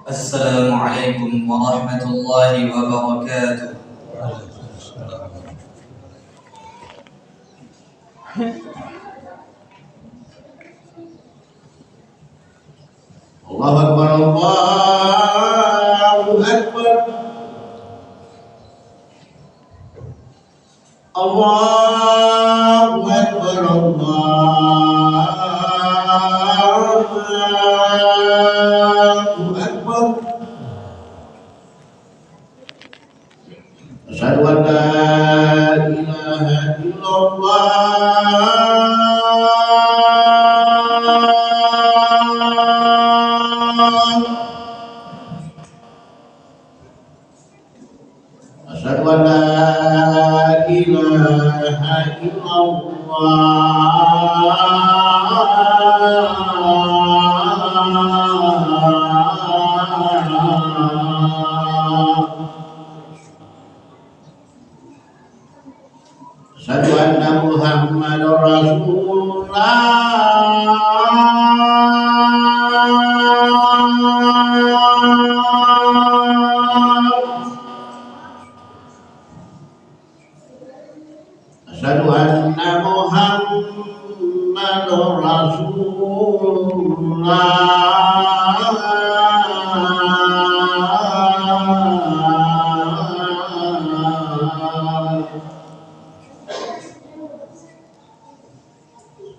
Assalamualaikum warahmatullahi wabarakatuh. Allahu Akbar, Allahu Akbar, Allahu Akbar, Allahu Akbar. Asyhadu an la ilaha illallah. Asyhadu an la ilaha illallah. Asyhadu anna Muhammadar Rasulullah. Asyhadu anna Muhammadar Rasulullah.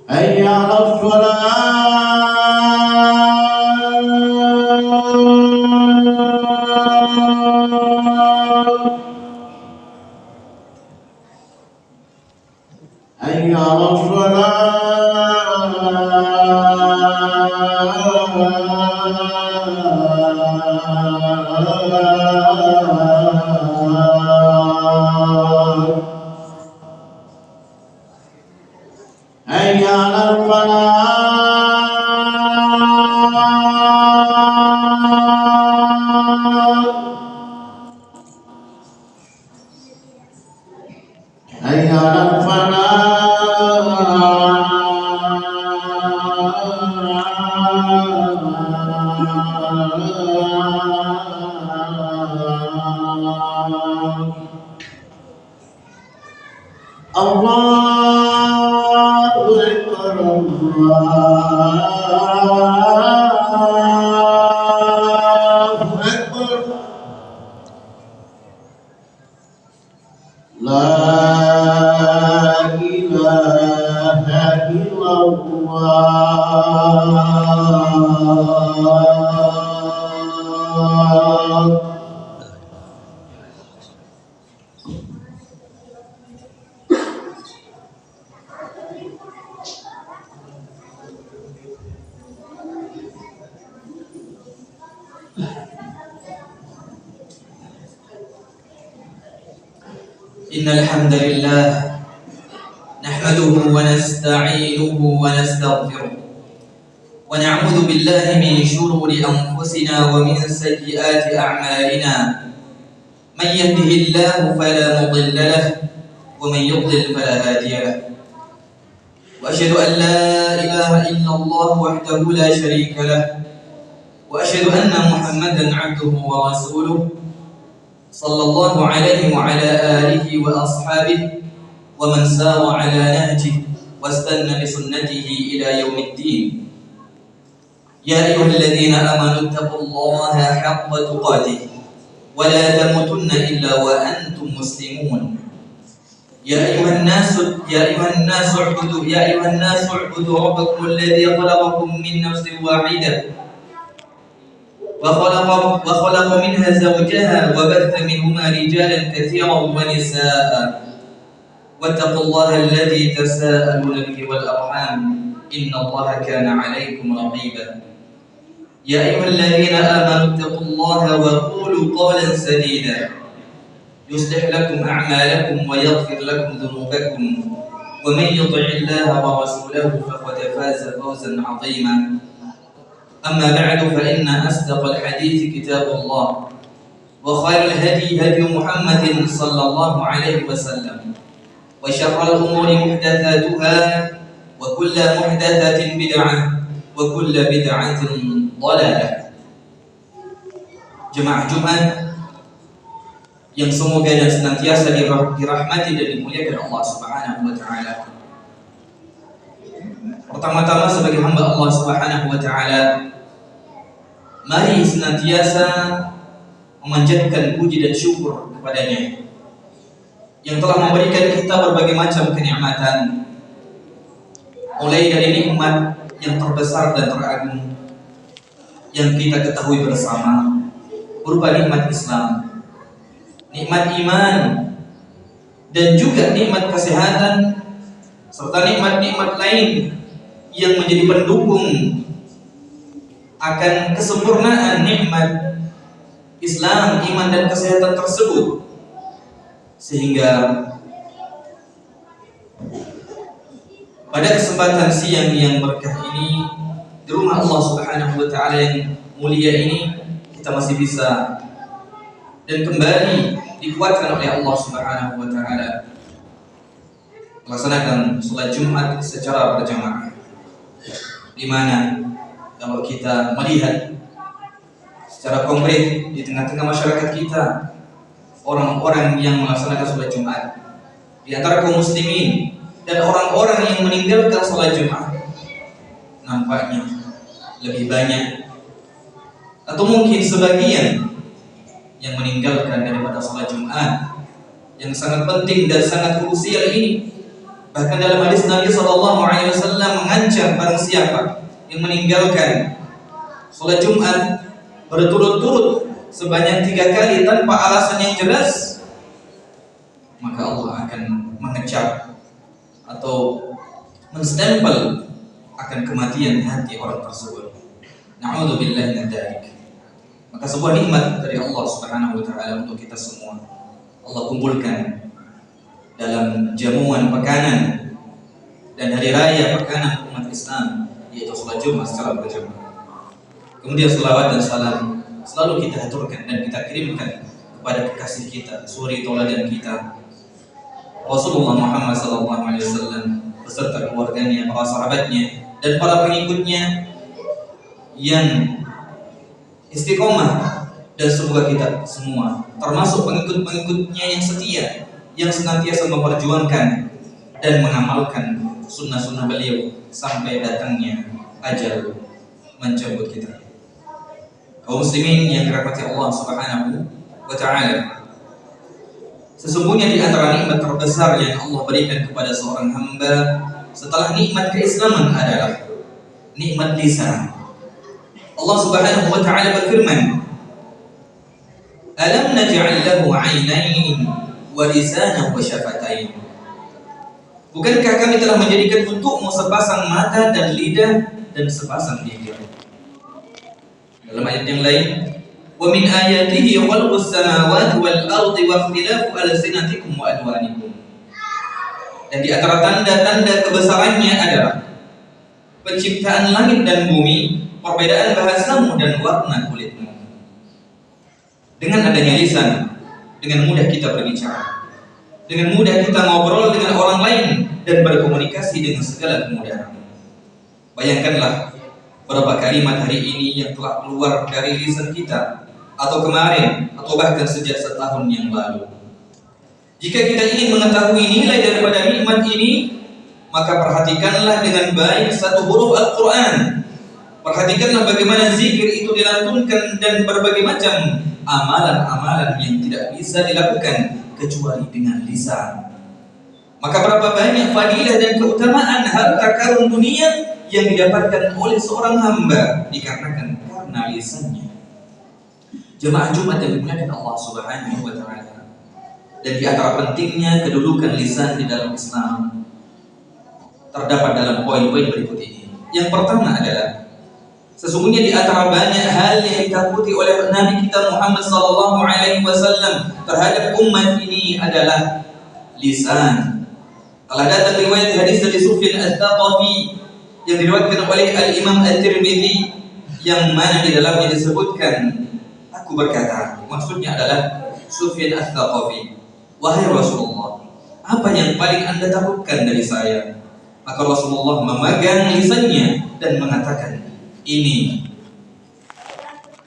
Hayya 'alas shalah. Hayya 'alas shalah. Hayya 'alal falah. Hayya 'alal falah. Allahu Akbar, Allahu Akbar. La ilaha illallah. Innal hamdalillah nahmaduhu wa nasta'inuhu wa nastaghfiruh wa na'udzu billahi min shururi anfusina wa min sayyiati a'malina. Man yahdihillahu fala mudilla lahu wa man yudlil fala hadiya lahu. Wa asyhadu an la ilaha illallah wahdahu la syarika lahu wa asyhadu anna Muhammadan 'abduhu wa rasuluh. Sallallahu alaihi wa ala alihi wa ashabihi wa man sara ala nahjihi wastanna bi sunnatihi ila yaumiddin. Ya ayyuhalladzina amanu taqullaha haqqa tuqatih wa la tamutunna illa wa antum muslimun. Ya ayyuhan nasu u'budu rabbakum alladzi khalaqakum min nafsin wahidah وخلق منها زوجها وبث منهما رجالا كثيرا ونساء واتقوا الله الذي تساءلون به والأرحام إن الله كان عليكم رقيبا. يا أيها الذين آمنوا اتقوا الله وقولوا قولا سديدا يصلح لكم أعمالكم ويغفر لكم ذنوبكم ومن يطع الله ورسوله فقد فاز فوزا عظيما. أما بعد فإن أصدق الحديث كتاب الله وخير الهدي هدي محمد صلى الله عليه وسلم وشر الأمور محدثاتها وكل محدثة بدعة وكل بدعة ضلالة. jemaah Jumat yang semoga dan senantiasa dirahmati dan dimuliakan Allah Subhanahu wa taala. Pertama-tama sebagai hamba Allah Subhanahu wa taala, mari senantiasa memanjatkan puji dan syukur kepadanya yang telah memberikan kita berbagai macam kenikmatan, mulai dari nikmat yang terbesar dan teragung yang kita ketahui bersama berupa nikmat Islam, nikmat iman, dan juga nikmat kesehatan, serta nikmat-nikmat lain yang menjadi pendukung akan kesempurnaan nikmat Islam, iman, dan kesehatan tersebut. Sehingga pada kesempatan siang yang berkah ini, di rumah Allah Subhanahu wa taala yang mulia ini, kita masih bisa dan kembali dikuatkan oleh Allah Subhanahu wa taala melaksanakan salat Jumat secara berjamaah. Di mana kalau kita melihat secara konkret di tengah-tengah masyarakat kita, orang-orang yang melaksanakan salat Jumat di antara kaum muslimin dan orang-orang yang meninggalkan salat Jumat nampaknya lebih banyak atau mungkin sebagian yang meninggalkan daripada salat Jumat yang sangat penting dan sangat krusial ini. Bahkan dalam hadis Nabi SAW mengancam barang siapa yang meninggalkan salat Jumat berturut-turut sebanyak 3 kali tanpa alasan yang jelas, maka Allah akan mengecap atau menstempel akan kematian hati orang tersebut. Na'udzubillahi min dzalik. Maka sebuah nikmat dari Allah Subhanahu wa taala untuk kita semua. Allah kumpulkan dalam jamuan pekanan dan hari raya pekanan umat Islam, yaitu salat Jumat secara berjamaah. Kemudian selawat dan salam selalu kita aturkan dan kita kirimkan kepada kekasih kita, suri tauladan kita, Rasulullah Muhammad SAW beserta keluarganya, para sahabatnya, dan para pengikutnya yang istiqomah. Dan semoga kita semua termasuk pengikut-pengikutnya yang setia, yang senantiasa memperjuangkan dan mengamalkan sunnah-sunnah beliau sampai datangnya ajal menjemput kita. Kaum muslimin yang dirahmati Allah Subhanahu wa taala, sesungguhnya di antara nikmat terbesar yang Allah berikan kepada seorang hamba setelah nikmat keislaman adalah nikmat lisan. Allah Subhanahu wa taala berfirman, "Alam naj'al lahu 'ainain wa lisanan wa syafatain." Bukankah kami telah menjadikan untukmu sepasang mata dan lidah dan sepasang bibir? Dalam ayat yang lain, "Wa min ayatihi khalqus samawati wal ardi wa ikhtilafu alsinatikum wa alwanikum." Dan di antara tanda-tanda kebesarannya adalah penciptaan langit dan bumi, perbedaan bahasamu dan warna kulitmu. Dengan adanya lisan, dengan mudah kita berbicara, dengan mudah kita ngobrol dengan orang lain dan berkomunikasi dengan segala kemudahan. Bayangkanlah berapa kalimat hari ini yang telah keluar dari lisan kita, atau kemarin, atau bahkan sejak setahun yang lalu. Jika kita ingin mengetahui nilai daripada nikmat ini, maka perhatikanlah dengan baik satu huruf Al-Quran. Perhatikanlah bagaimana zikir itu dilantunkan dan berbagai macam amalan-amalan yang tidak bisa dilakukan kecuali dengan lisan. Maka berapa banyak fadilah dan keutamaan harta karun dunia yang didapatkan oleh seorang hamba dikarenakan karena lisannya. Jemaah Jumat yang dimuliakan Allah Subhanahu wa taala. Dan di antara pentingnya kedudukan lisan di dalam Islam terdapat dalam poin-poin berikut ini. Yang pertama adalah sesungguhnya di antara banyak hal yang ditakuti oleh Nabi kita Muhammad SAW terhadap umat ini adalah lisan. Telah datang riwayat hadis dari Sufyan Ats-Tsaqafi yang diriwayatkan oleh Al-Imam At-Tirmidzi yang mana di dalamnya disebutkan, aku berkata, maksudnya adalah Sufyan Ats-Tsaqafi, wahai Rasulullah, apa yang paling Anda takutkan dari saya? Maka Rasulullah memegang lisannya dan mengatakan, ini.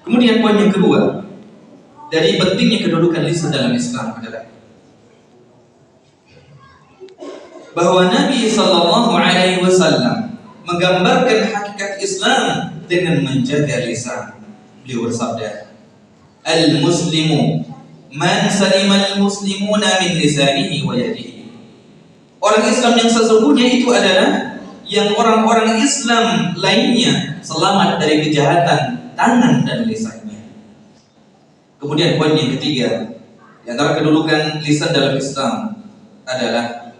Kemudian poin yang kedua, dari pentingnya kedudukan lisan dalam Islam adalah bahwa Nabi Sallallahu Alaihi Wasallam menggambarkan hakikat Islam dengan menjaga lisan. Beliau bersabda, "Al-Muslimu man salima al-muslimuna min lisanihi wa yadihi." Orang Islam yang sesungguhnya itu adalah yang orang-orang Islam lainnya selamat dari kejahatan tangan dan lisannya. Kemudian poin yang ketiga, di antara kedudukan lisan dalam Islam adalah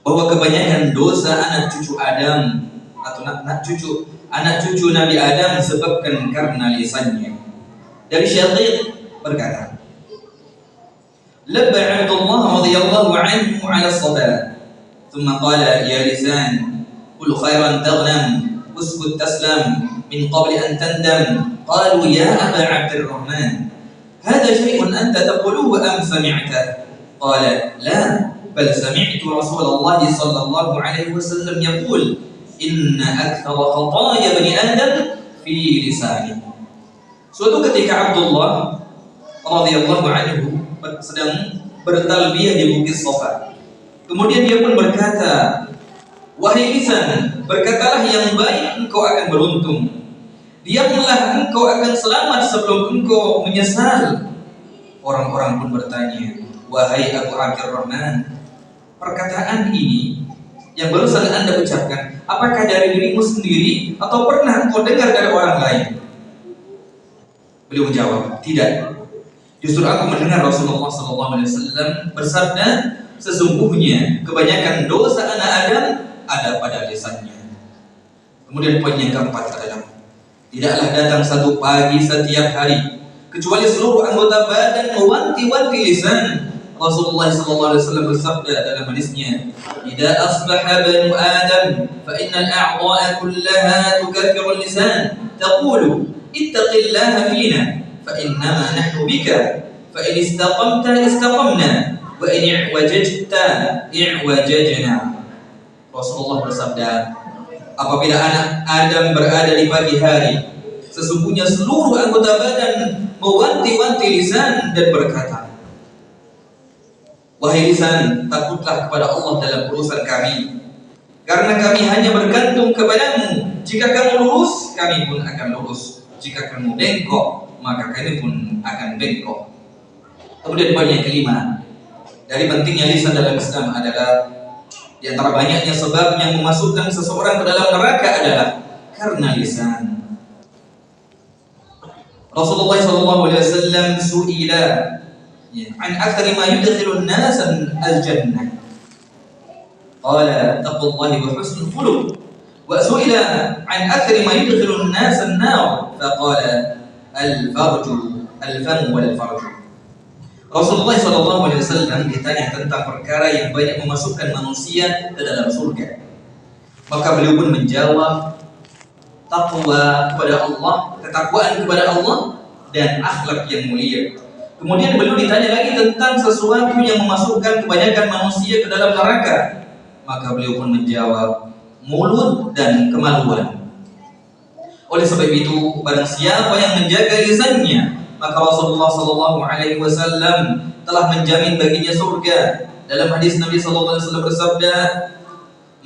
bahwa kebanyakan dosa anak cucu Adam atau anak cucu Nabi Adam disebabkan karena lisannya. Dari Syafi'i berkata, "Labba Abdullah radhiyallahu anhu 'ala as-salat, thumma qala ya lisan, qul khairan taghnam, uskut taslam min qabli an tandam." Qalu ya Aba Abdurrahman, hadha shay'un anta taquluhu am sami'tah? Qala la, bal sami'tu Rasulullah sallallahu alaihi wasallam yaqul inna akthara khataaya bani Adam fi lisani. Suatu ketika Abdullah radhiyallahu anhu sedang bertalbiyah di Bukit Safa. Kemudian dia pun berkata, "Wahai lisan, berkatalah yang baik, engkau akan beruntung. Diamlah, engkau akan selamat sebelum engkau menyesal." Orang-orang pun bertanya, "Wahai Abu Abdurrahman, perkataan ini yang barusan Anda ucapkan, apakah dari dirimu sendiri atau pernah engkau dengar dari orang lain?" Beliau menjawab, "Tidak. Justru aku mendengar Rasulullah SAW bersabda, sesungguhnya kebanyakan dosa anak Adam ada pada lisannya." Kemudian poin yang keempat adalah tidaklah datang satu pagi setiap hari kecuali seluruh anggota badan mewanti-wanti lisan. Rasulullah SAW bersabda dalam hadisnya, "Idza asbaha banu Adam, fa innal a'dha'a kullaha tukaffiru al-lisan, taqulu ittaqillaha fina, fa innama nahnu bika, fa in istaqamta istaqamna, wa in i'wajajta i'wajajna." Rasulullah bersabda, apabila anak Adam berada di pagi hari, sesungguhnya seluruh anggota badan mewanti-wanti lisan dan berkata, "Wahai lisan, takutlah kepada Allah dalam urusan kami, karena kami hanya bergantung kepadamu. Jika kamu lurus, kami pun akan lurus. Jika kamu bengkok, maka kami pun akan bengkok." Kemudian poin yang kelima, dari pentingnya lisan dalam Islam adalah di antara banyaknya sebab yang memasukkan seseorang ke dalam neraka adalah karena lisan. Rasulullah SAW su'ila an aktsari ma yudkhilu an-nas al-jannah. Qala taqullahi wa husnul khuluq. Wa su'ila an aktsari ma yudkhilu an-nas an-nar. Faqala al-farju al-fam wal farju. Rasulullah SAW ditanya tentang perkara yang banyak memasukkan manusia ke dalam surga. Maka beliau pun menjawab, takwa kepada Allah, ketakwaan kepada Allah, dan akhlak yang mulia. Kemudian beliau ditanya lagi tentang sesuatu yang memasukkan kebanyakan manusia ke dalam neraka. Maka beliau pun menjawab, mulut dan kemaluan. Oleh sebab itu, barang siapa yang menjaga lisannya, maka Rasulullah SAW telah menjamin baginya surga. Dalam hadis Nabi SAW bersabda,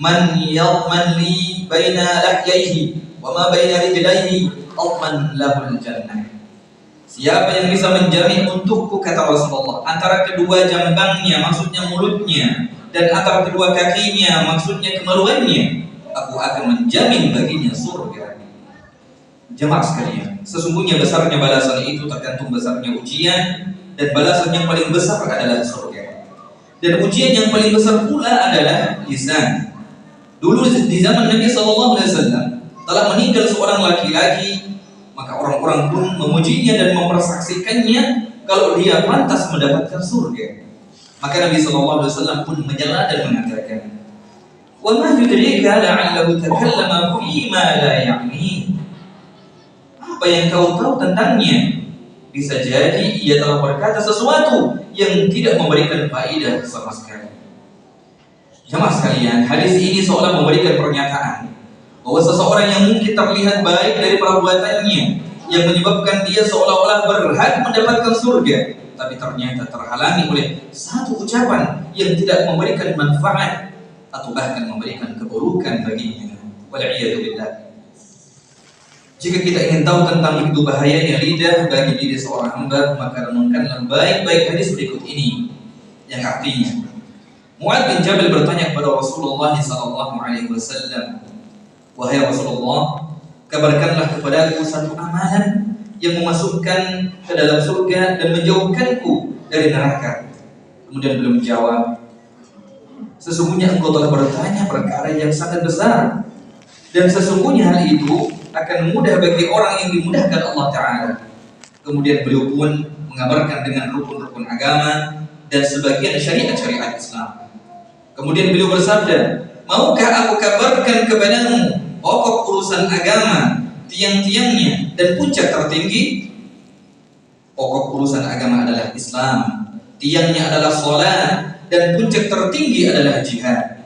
"Man yadman li baina lahyaihi wa ma baina rijlaihi adman lahul jannah." Siapa yang bisa menjamin untukku, kata Rasulullah, antara kedua jambangnya, maksudnya mulutnya, dan antara kedua kakinya, maksudnya kemaluannya, aku akan menjamin baginya surga. Jemaah sekalian, sesungguhnya besarnya balasan itu tergantung besarnya ujian, dan balasan yang paling besar adalah surga. Dan ujian yang paling besar pula adalah lisan. Dulu di zaman Nabi SAW telah meninggal seorang laki-laki, maka orang-orang pun memujinya dan mempersaksikannya kalau dia pantas mendapatkan surga. Maka Nabi SAW pun menyela dan mengatakan, "Wa ma yudrika la'allahu takallama fima la ya'ni." Apa yang kau tahu tentangnya? Bisa jadi ia telah berkata sesuatu yang tidak memberikan faedah sama sekali. Jemaah sekalian, hadis ini seolah memberikan pernyataan bahwa seseorang yang mungkin terlihat baik dari perbuatannya, yang menyebabkan dia seolah-olah berhak mendapatkan surga, tapi ternyata terhalangi oleh satu ucapan yang tidak memberikan manfaat atau bahkan memberikan keburukan baginya. Wal'iyadzubillah. Jika kita ingin tahu tentang begitu bahayanya lidah bagi diri seorang hamba, maka renungkanlah baik-baik hadis berikut ini, yang artinya Mu'adz bin Jabal bertanya kepada Rasulullah SAW, "Wahai Rasulullah, kabarkanlah kepadaku satu amalan yang memasukkan ke dalam surga dan menjauhkanku dari neraka." Kemudian beliau menjawab, "Sesungguhnya engkau telah bertanya perkara yang sangat besar, dan sesungguhnya hal itu akan mudah bagi orang yang dimudahkan Allah Ta'ala." Kemudian beliau pun mengabarkan dengan rukun-rukun agama dan sebagian syariat-syariat Islam. Kemudian beliau bersabda, "Maukah aku kabarkan kepadamu pokok urusan agama, tiang-tiangnya dan puncak tertinggi?" Pokok urusan agama adalah Islam, tiangnya adalah salat, dan puncak tertinggi adalah jihad.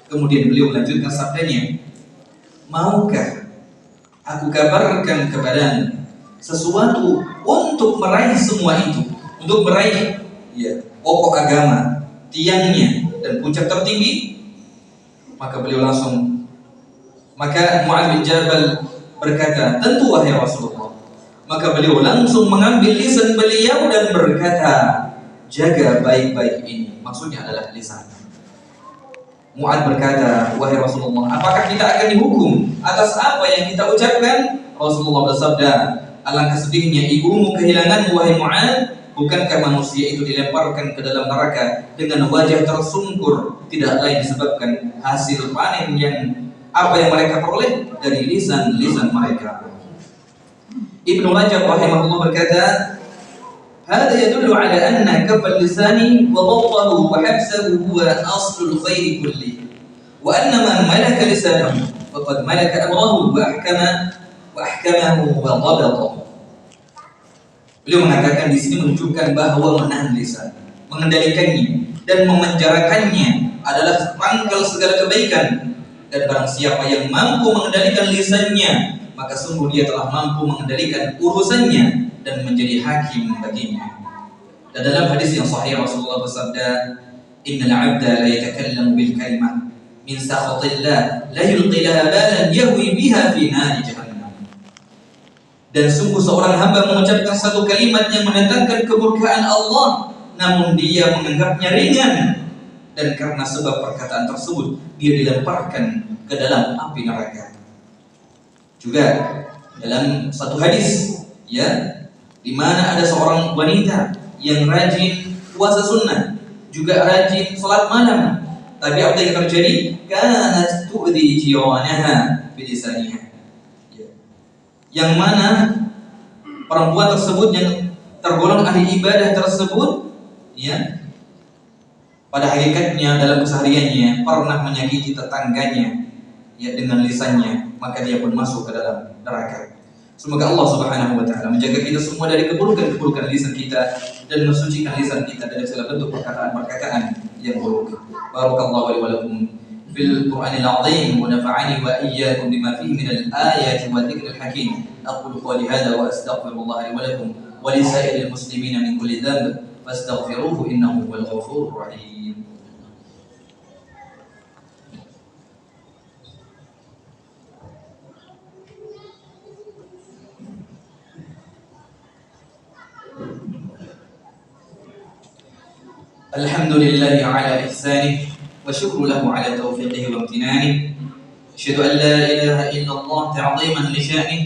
Kemudian beliau melanjutkan sabdanya, "Maukah aku kabarkan kepadamu sesuatu untuk meraih semua itu, untuk meraih pokok agama, tiangnya dan puncak tertinggi?" Maka Mu'adz bin Jabal berkata, "Tentu wahai Rasulullah." Maka beliau langsung mengambil lisan beliau dan berkata, "Jaga baik-baik ini." Maksudnya adalah lisan. Mu'adz berkata, "Wahai Rasulullah, apakah kita akan dihukum atas apa yang kita ucapkan?" Rasulullah bersabda, "Alangkah sedihnya ibumu kehilanganmu wahai Mu'adz. Bukankah manusia itu dilemparkan ke dalam neraka dengan wajah tersungkur, tidak lain disebabkan hasil panen yang mereka peroleh dari lisan-lisan mereka." Ibnu Rajab rahimahullah berkata, "Hada yadullu ala anna kafal lisani wa dhabtahu wa habsahu huwa aslul khairi kulli, wa anna man malaka lisanahu faqad malaka amrahu wa ahkamahu wa dhabatahu." Beliau mengatakan di sini menunjukkan bahwa menahan lisan, mengendalikannya dan memenjarakannya adalah pangkal segala kebaikan. Dan barang siapa yang mampu mengendalikan lisannya, maka sungguh dia telah mampu mengendalikan urusannya dan menjadi hakim baginya. Dan dalam hadis yang sahih Rasulullah bersabda, "Innal 'abda la yatakallamu bil kalimah min sakhatillah la yulqi laha balan yahwi biha fi nari jahannam." Dan sungguh seorang hamba mengucapkan satu kalimat yang mendatangkan kemurkaan Allah, namun dia menganggapnya ringan, dan karena sebab perkataan tersebut dia dilemparkan ke dalam api neraka. Juga dalam satu hadis, di mana ada seorang wanita yang rajin puasa sunnah, juga rajin salat malam, tapi apa yang terjadi? Kanat tu'dhi jiranaha bilisaniha. Yang mana perempuan tersebut yang tergolong ahli ibadah tersebut, pada hakikatnya dalam kesehariannya pernah menyakiti tetangganya dengan lisannya, maka dia pun masuk ke dalam neraka. Semoga Allah Subhanahu wa taala menjaga kita semua dari keburukan-keburukan lisan kita dan mensucikan lisan kita dari segala bentuk perkataan-perkataan yang buruk. Barakallahu li wa lakum fil Qur'anil 'azim wa nafa'ani wa iyyakum bima fihi minal ayati wa dzikril hakim. Aqulu qawli hadha wa astaghfirullah li wa lakum wa li sa'iril muslimina min kulli dhanb fastaghfiruhu innahu huwal ghafurur rahim. Alhamdulillahi ala ihsanih wa syukru lahu ala taufiqihi wa amtinanih. Asyhadu an la ilaha illallah ta'ziman li sya'nih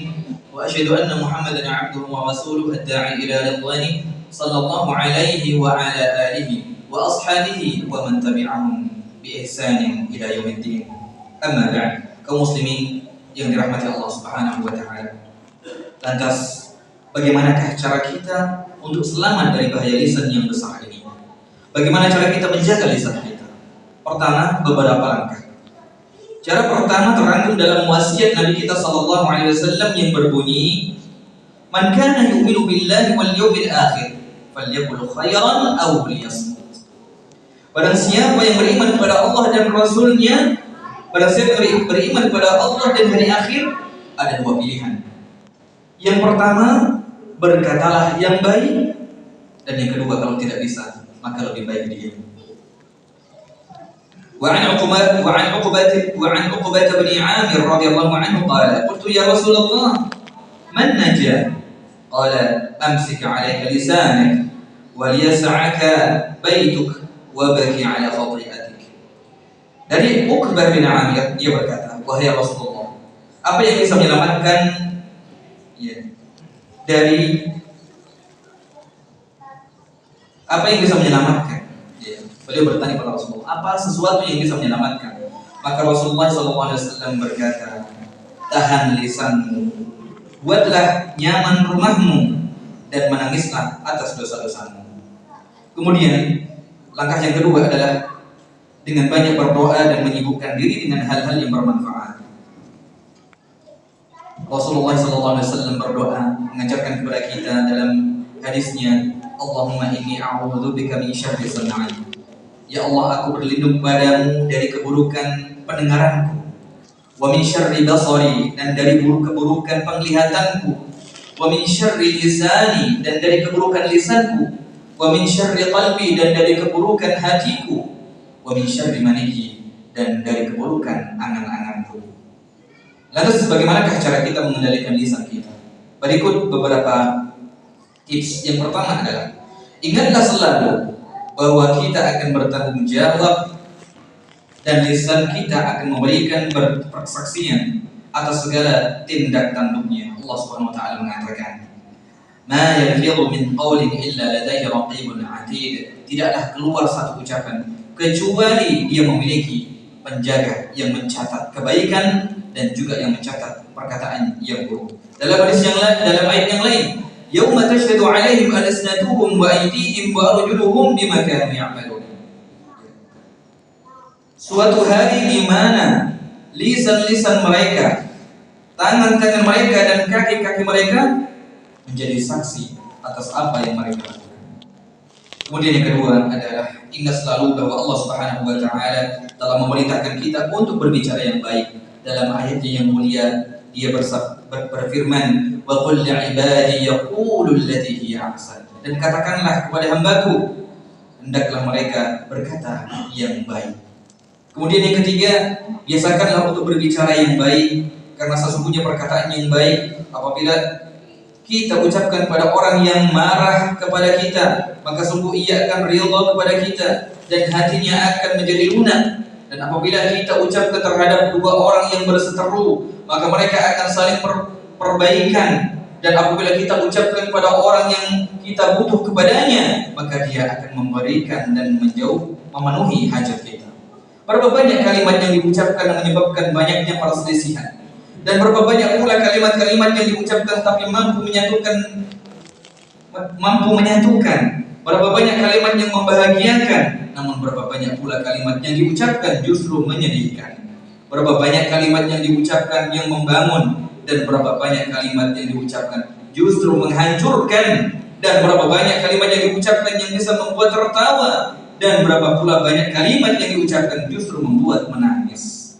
wa asyhadu anna Muhammadan 'abduhu wa rasuluhu ad-da'i ila ridwanih sallallahu alaihi wa ala alihi wa ashabihi wa man tabi'ahum bi ihsanin ila yaumiddin. Amma ba'd. Kaum muslimin yang dirahmati Allah Subhanahu wa taala. Lantas bagaimanakah cara kita untuk selamat dari bahaya lisan yang besar ini? Bagaimana cara kita menjaga lisan kita? Pertama, beberapa langkah. Cara pertama terangkum dalam wasiat Nabi kita sallallahu alaihi wasallam yang berbunyi, "Man kana yu'minu billahi wal yawmil akhir, falyaqul khairan aw liyasmut." Barang siapa yang beriman kepada Allah dan Rasul-Nya, barang siapa yang beriman kepada Allah dan hari akhir, ada dua pilihan. Yang pertama, berkatalah yang baik, dan yang kedua kalau tidak bisa, maka lebih baik diam. وعن عقبة بن عامر رضي الله عنه قال قلت يا رسول الله من نجا قال أمسك عليك لسانك وليسعك بيتك وبكي على خطيئتك. Dari Uqbah bin Amir, dia berkata, wahai Rasulullah, apa yang bisa menyelamatkan dari apa yang bisa menyelamatkan? Beliau bertanya kepada Rasulullah, apa sesuatu yang bisa menyelamatkan? Maka Rasulullah SAW berkata, tahan lisanmu, buatlah nyaman rumahmu, dan menangislah atas dosa-dosamu. Kemudian langkah yang kedua adalah dengan banyak berdoa dan menyibukkan diri dengan hal-hal yang bermanfaat. Rasulullah SAW berdoa mengajarkan kepada kita dalam hadisnya, Allahumma inni a'udzubika min syarri sam'i. Ya Allah, aku berlindung padamu dari keburukan pendengaranku, wa min syarri basari, dan dari keburukan penglihatanku, wa min syarri lisani, dan dari keburukan lisanku, wa min syarri qalbi, dan dari keburukan hatiku, wa min syarri maniyyi, dan dari keburukan angan-anganku. Lantas bagaimanakah cara kita mengendalikan lisan kita? Berikut beberapa tips. Yang pertama adalah ingatlah selalu bahwa kita akan bertanggung jawab dan lisan kita akan memberikan persaksian atas segala tindak tanduknya. Allah Subhanahu wa taala mengatakan, "Ma yalfidhu min qawlin illa ladayhi raqibun 'atid." Tidaklah keluar satu ucapan kecuali dia memiliki penjaga yang mencatat kebaikan dan juga yang mencatat perkataan yang buruk. Dalam hadis yang lain, dalam ayat yang lain, yauma tashhadu 'alaihim alsinatuhum wa aydihim wa arjuluhum bima kanu ya'malun. Suatu hari di mana lisan-lisan mereka, tangan-tangan mereka dan kaki-kaki mereka menjadi saksi atas apa yang mereka lakukan. Kemudian yang kedua adalah ingat selalu bahwa Allah Subhanahu wa taala telah memerintahkan kita untuk berbicara yang baik. Dalam ayatnya yang mulia dia berfirman, wa qul li'ibadi yaqulu allati hiya ahsan. Dan katakanlah kepada hambaku, hendaklah mereka berkata yang baik. Kemudian yang ketiga, biasakanlah untuk berbicara yang baik, karena sesungguhnya perkataan yang baik apabila kita ucapkan pada orang yang marah kepada kita, maka sungguh ia akan ridha kepada kita dan hatinya akan menjadi lunak. Dan apabila kita ucapkan terhadap dua orang yang berseteru, maka mereka akan saling perbaikan. Dan apabila kita ucapkan pada orang yang kita butuh kepadanya, maka dia akan memberikan dan memenuhi hajat kita. Berapa banyak kalimat yang diucapkan dan menyebabkan banyaknya perselisihan, dan berapa banyak pula kalimat-kalimat yang diucapkan tapi mampu menyatukan. Berapa banyak kalimat yang membahagiakan, namun berapa banyak pula kalimat yang diucapkan justru menyedihkan. Berapa banyak kalimat yang diucapkan yang membangun, dan berapa banyak kalimat yang diucapkan justru menghancurkan. Dan berapa banyak kalimat yang diucapkan yang bisa membuat tertawa, dan berapa pula banyak kalimat yang diucapkan justru membuat menangis.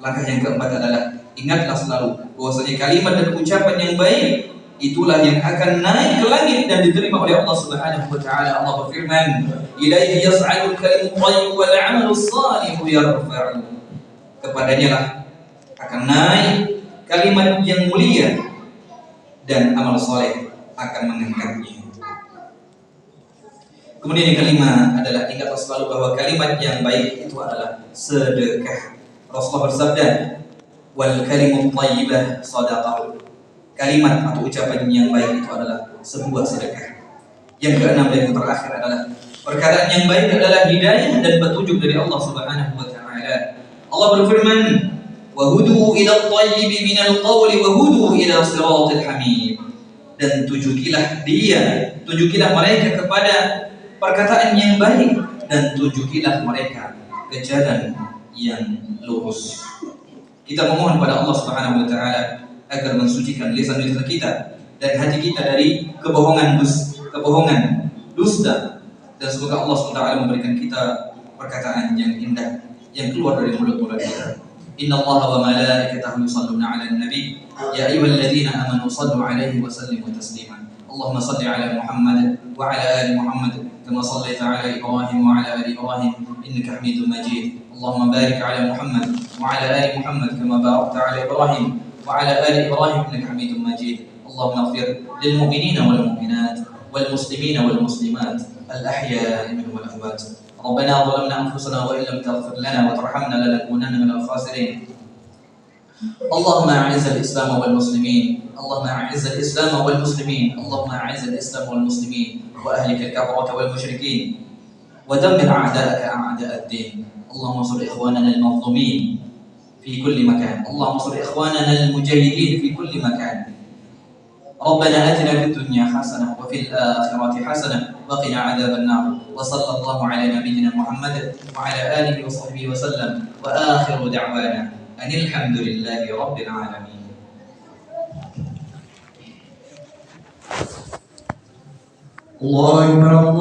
Langkah yang keempat adalah ingatlah selalu bahwasanya kalimat dan ucapan yang baik itulah yang akan naik ke langit dan diterima oleh Allah Subhanahu wa taala. Allah berfirman, "Ilaihi yas'alul kalimut thayyib wal 'amalus shalihu yarfa'u." Kepadanya lah akan naik kalimat yang mulia dan amal saleh akan mengangkatnya. Kemudian yang kelima adalah ingatlah selalu bahwa kalimat yang baik itu adalah sedekah. Rasulullah bersabda, "Wal kalimut thayyibah shadaqah." Kalimat atau ucapan yang baik itu adalah sebuah sedekah. Yang keenam dan yang terakhir adalah perkataan yang baik adalah hidayah dan petunjuk dari Allah Subhanahu wa taala. Allah berfirman, "Wa hudu ila at-thayyib minal qawli wa hudu ila siratal hamid." Dan tunjukilah mereka kepada perkataan yang baik, dan tunjukilah mereka ke jalan yang lurus. Kita memohon pada Allah Subhanahu wa taala agar mensucikan lisan-lisan kita dan hati kita dari kebohongan, dusta, dan semoga Allah SWT memberikan kita perkataan yang indah yang keluar dari mulut-mulut kita. إن الله وملائكته يصلون على النبي يا أيها الذين آمنوا صلوا عليه وسلموا تسليما اللهم صل على محمد وعلى آل محمد كما صليت على إبراهيم وعلى آل إبراهيم إنك حميد مجيد اللهم بارك على محمد وعلى آل محمد كما باركت على إبراهيم وعلى آل إبراهيم إنك حميد مجيد اللهم اغفر للمؤمنين والمؤمنات والمسلمين والمسلمات الأحياء منهم والأموات ربنا ظلمنا أنفسنا وإن لم تغفر لنا وترحمنا لنكونن من الخاسرين اللهم أعز الإسلام والمسلمين اللهم أعز الإسلام والمسلمين اللهم أعز الإسلام والمسلمين وأهلك الكفرة والمشركين ودمر أعداءك أعداء الدين اللهم انصر إخواننا المظلومين في كل مكان اللهم انصر إخواننا المجاهدين في كل مكان ربنا آتنا في الدنيا حسنة وفي الآخرة حسنة وقنا عذاب النار وصلى الله على نبينا محمد وعلى آله وصحبه وسلم وآخر دعوانا أن الحمد لله رب العالمين. الله أكبر.